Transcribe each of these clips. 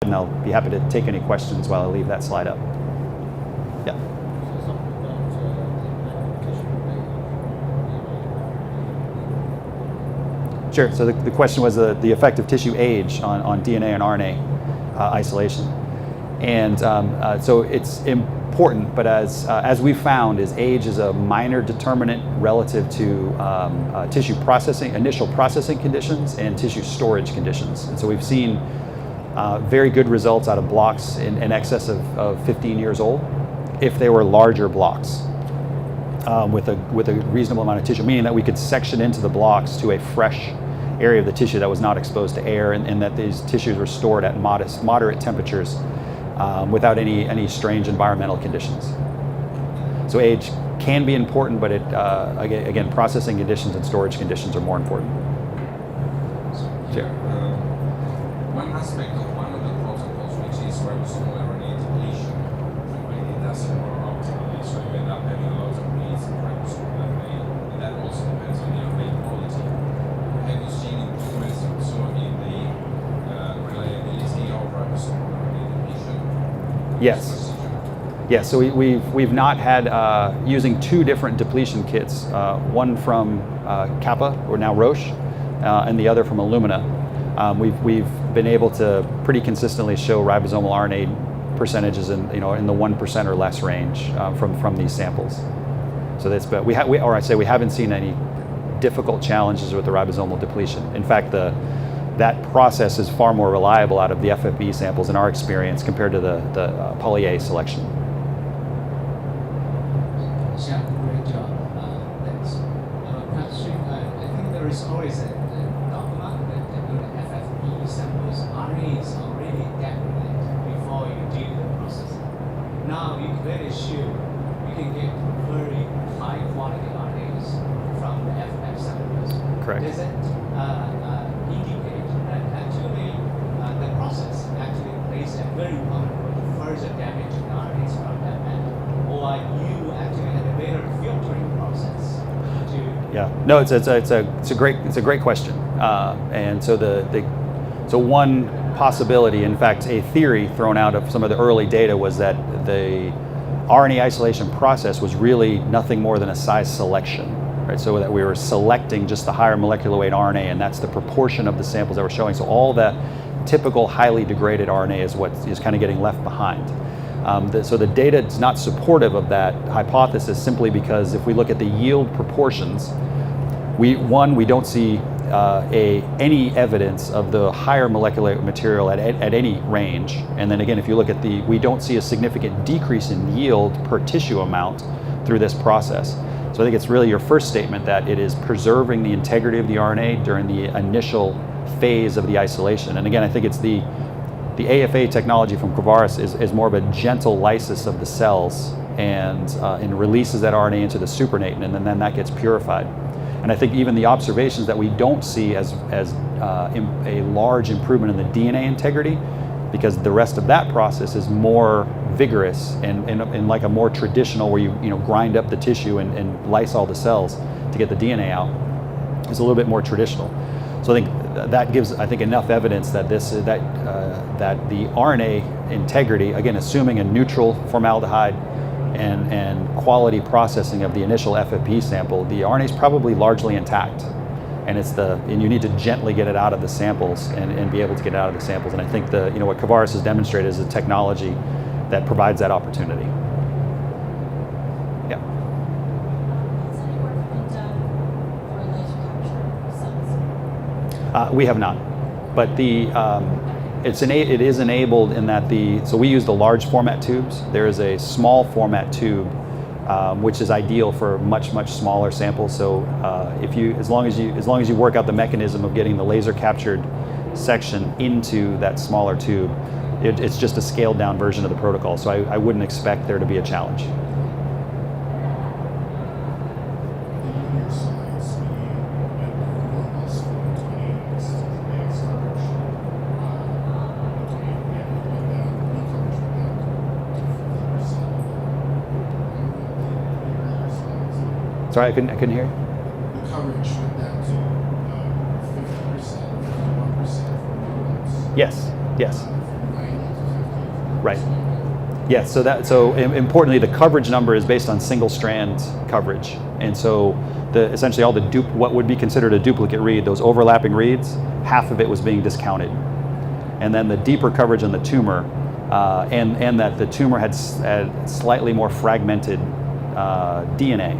and I'll be happy to take any questions while I leave that slide up. Yeah. Sure. So the question was the effect of tissue age on DNA and RNA isolation. And so it's important, but as we've found, is age is a minor determinant relative to tissue processing, initial processing conditions, and tissue storage conditions. And so we've seen very good results out of blocks in excess of 15 years old if they were larger blocks with a reasonable amount of tissue, meaning that we could section into the blocks to a fresh area of the tissue that was not exposed to air, and that these tissues were stored at moderate temperatures without any strange environmental conditions. So age can be important, but again, processing conditions and storage conditions are more important. Sure. One aspect of one of the protocols, which is ribosomal RNA depletion, when it doesn't work optimally, so you end up having a lot of reads of ribosomal RNA, and that also depends on the RNA quality. Have you seen improvements also in the reliability of ribosomal RNA depletion? Yes. Yeah, so we've not had, using two different depletion kits, one from Kappa, or now Roche, and the other from Illumina. We've been able to pretty consistently show ribosomal RNA percentages in the 1% or less range from these samples. So that's, but we haven't seen any difficult challenges with the ribosomal depletion. In fact, that process is far more reliable out of the FFB samples in our experience compared to the poly-A selection. Yeah, great job. Thanks. Question, I think there is always a dogma that in the FFB samples, RNA is already degraded before you do the processing. Now you clearly show you can get very high quality RNAs from the FFB samples. Correct. Does it indicate that actually the process actually plays a very important role to further damage the RNAs from that end? Or you actually had a better filtering process to... Yeah, no, it's a great question, and so so one possibility, in fact, a theory thrown out of some of the early data was that the RNA isolation process was really nothing more than a size selection, right? So that we were selecting just the higher molecular weight RNA, and that's the proportion of the samples that we're showing. So all that typical highly degraded RNA is what is kind of getting left behind. So the data is not supportive of that hypothesis, simply because if we look at the yield proportions, we don't see any evidence of the higher molecular material at any range. And then again, if you look at we don't see a significant decrease in yield per tissue amount through this process. So I think it's really your first statement that it is preserving the integrity of the RNA during the initial phase of the isolation. And again, I think it's the AFA technology from Covaris is more of a gentle lysis of the cells and releases that RNA into the supernatant, and then that gets purified. And I think even the observations that we don't see as a large improvement in the DNA integrity, because the rest of that process is more vigorous and like a more traditional, where you grind up the tissue and lyse all the cells to get the DNA out, is a little bit more traditional. So I think that gives, enough evidence that that the RNA integrity, again, assuming a neutral formaldehyde and quality processing of the initial FFP sample, the RNA is probably largely intact, and you need to gently get it out of the samples and be able to get it out of the samples. And I think what Covaris has demonstrated is a technology that provides that opportunity. Yeah. Has any work been done for laser capture cells? We have not, but it is enabled in that so we use the large format tubes. There is a small format tube which is ideal for much smaller samples. So as long as you work out the mechanism of getting the laser captured section into that smaller tube, it's just a scaled down version of the protocol. So I wouldn't expect there to be a challenge. Sorry, I couldn't hear you. The coverage went down to 50%, 51% for humans. Yes. From 90 Right. Yes, so importantly, the coverage number is based on single strand coverage, and so essentially all the what would be considered a duplicate read, those overlapping reads, half of it was being discounted, and then the deeper coverage on the tumor, and that the tumor had slightly more fragmented DNA.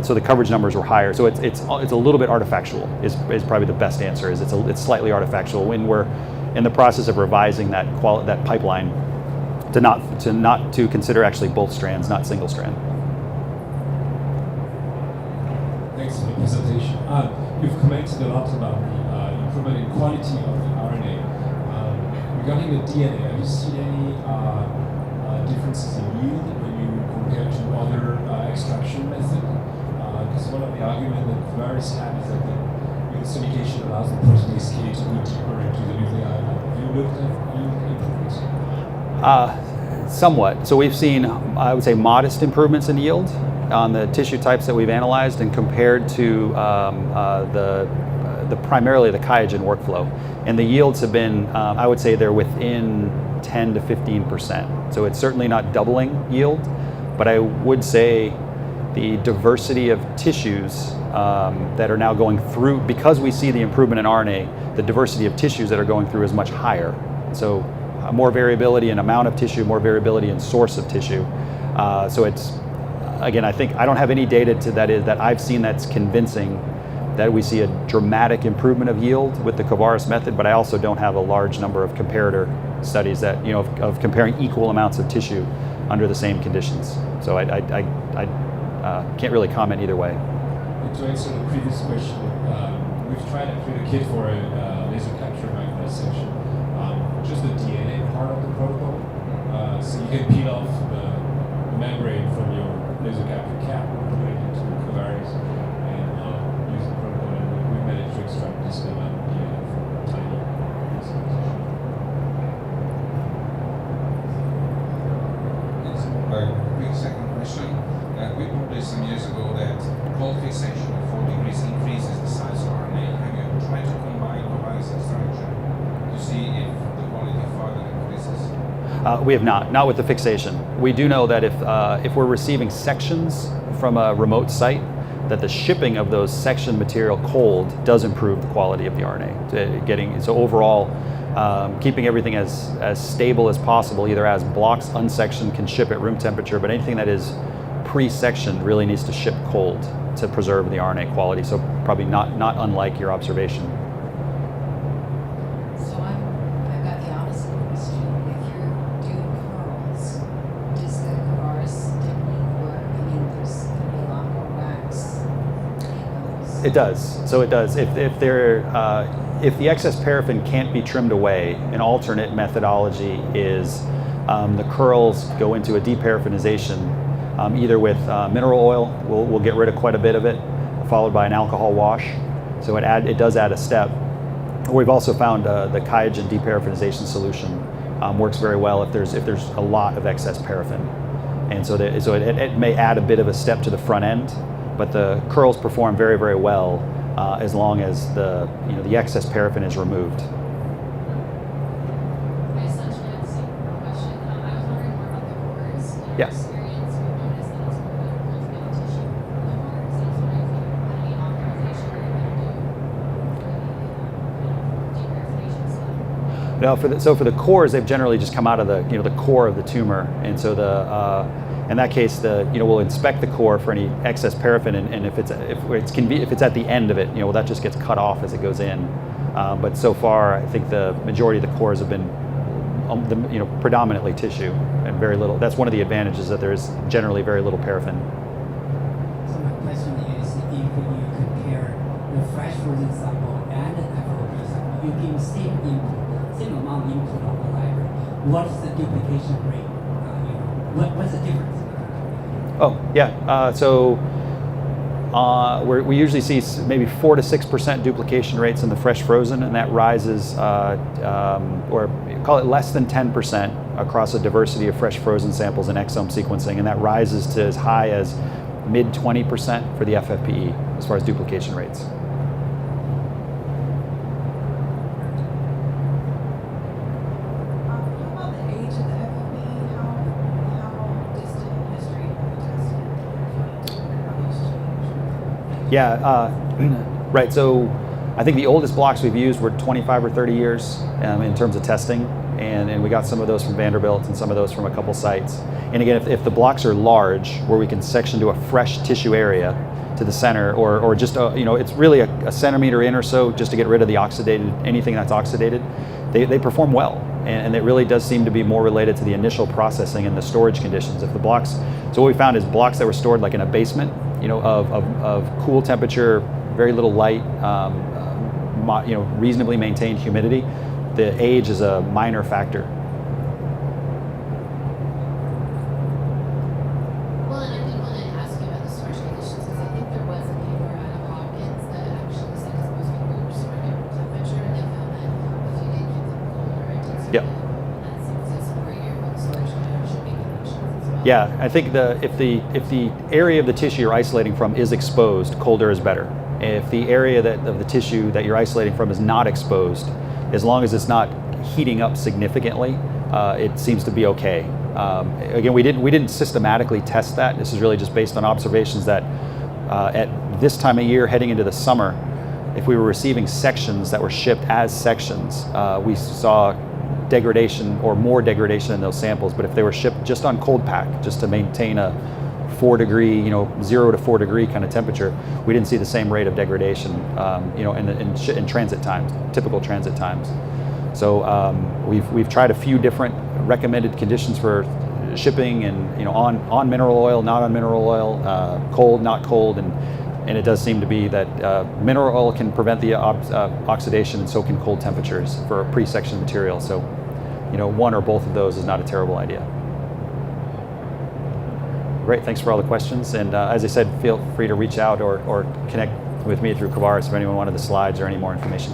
So the coverage numbers were higher. So it's a little bit artifactual is probably the best answer. Is it's slightly artifactual when we're in the process of revising that pipeline to not consider actually both strands, not single strand. Thanks for the presentation. You've commented a lot about the improvement in quality of the RNA. Regarding the DNA, have you seen any differences in yield when you compare to other extraction methods? Because one of the arguments that Covaris have is that the ultrasonication allows the protein escape to go deeper into the nuclei. Have you looked at yield improvements? Somewhat. So we've seen, I would say, modest improvements in yield on the tissue types that we've analyzed and compared to the primarily the QIAGEN workflow. And the yields have been, I would say they're within 10 to 15%. So it's certainly not doubling yield, but I would say the diversity of tissues that are now going through, because we see the improvement in RNA, the diversity of tissues that are going through is much higher. So more variability in amount of tissue, more variability in source of tissue. So it's, again, I think I don't have any data that I've seen that's convincing that we see a dramatic improvement of yield with the Covaris method, but I also don't have a large number of comparator studies that, of comparing equal amounts of tissue under the same conditions. So I can't really comment either way. To answer the previous question, we've tried to create a kit for a laser capture microdissection. Just the DNA part of the protocol. So you can peel off the membrane from your laser capture cap, put it into Covaris, and use the protocol, and we managed to extract this amount of DNA from tiny pieces. It's a quick second question. We published some years ago that cold fixation of 4 degrees increases the size of RNA. Have you tried to combine Covaris extraction to see if the quality further increases? We have not with the fixation. We do know that if we're receiving sections from a remote site, that the shipping of those section material cold does improve the quality of the RNA. So overall, keeping everything as stable as possible, either as blocks unsectioned can ship at room temperature, but anything that is pre-sectioned really needs to ship cold to preserve the RNA quality. So probably not unlike your observation. So I've got the opposite question. If you're doing curls, does the Covaris technique work? I mean, there's going to be a lot more wax in those. It does. So it does. If the excess paraffin can't be trimmed away, an alternate methodology is the curls go into a deparaffinization, either with mineral oil. We'll get rid of quite a bit of it, followed by an alcohol wash. So it does add a step. We've also found the QIAGEN deparaffinization solution works very well if there's a lot of excess paraffin, and so it may add a bit of a step to the front end, but the curls perform very, very well as long as the excess paraffin is removed. I essentially had the same question. I was wondering more about the cores. In your Yeah. experience, we've noticed that it's more critical to get the tissue from the cores. So I was wondering if you had any optimization you're going to do for the deparaffination stuff. No, for the cores, they've generally just come out of the core of the tumor, and so in that case, we'll inspect the core for any excess paraffin, and if it's at the end of it, that just gets cut off as it goes in. But so far, I think the majority of the cores have been predominantly tissue and very little. That's one of the advantages, that there is generally very little paraffin. So my question is, if you compare the fresh frozen sample and the FOB sample, you give same amount of input of the library. What is the duplication rate? What's the difference? Oh, yeah. So we usually see maybe 4 to 6% duplication rates in the fresh frozen, and that rises, or call it less than 10% across a diversity of fresh frozen samples in exome sequencing, and that rises to as high as mid 20% for the FFPE as far as duplication rates. How about the Yeah, right. So I think the oldest blocks we've used were 25 or 30 years in terms of testing, and we got some of those from Vanderbilt and some of those from a couple sites. And again, if the blocks are large, where we can section to a fresh tissue area to the center, or just it's really a centimeter in or so, just to get rid of the oxidated, anything that's oxidated, they perform well. And it really does seem to be more related to the initial processing and the storage conditions. If the blocks, so what we found is blocks that were stored like in a basement, of cool temperature, very little light, reasonably maintained humidity, the age is a minor factor. Well, and I did want to ask you about the storage conditions because I think there was a paper out of Hopkins that actually said it's supposed to be room stored at room temperature, and they found that if you did keep them colder, it did Yep. that seems to support your storage should be conditions as well. Yeah, I think if the area of the tissue you're isolating from is exposed, colder is better. If the area of the tissue that you're isolating from is not exposed, as long as it's not heating up significantly, it seems to be okay. Again, we didn't systematically test that. This is really just based on observations that at this time of year, heading into the summer, if we were receiving sections that were shipped as sections, we saw degradation or more degradation in those samples. But if they were shipped just on cold pack, just to maintain a 4 degree, 0 to 4 degree kind of temperature, we didn't see the same rate of degradation, in transit times, typical transit times. So we've tried a few different recommended conditions for shipping, and on mineral oil, not on mineral oil, cold, not cold, and it does seem to be that mineral oil can prevent the oxidation, and so can cold temperatures for a pre-sectioned material. So, one or both of those is not a terrible idea. Great, thanks for all the questions. And as I said, feel free to reach out or connect with me through Covaris if anyone wanted the slides or any more information.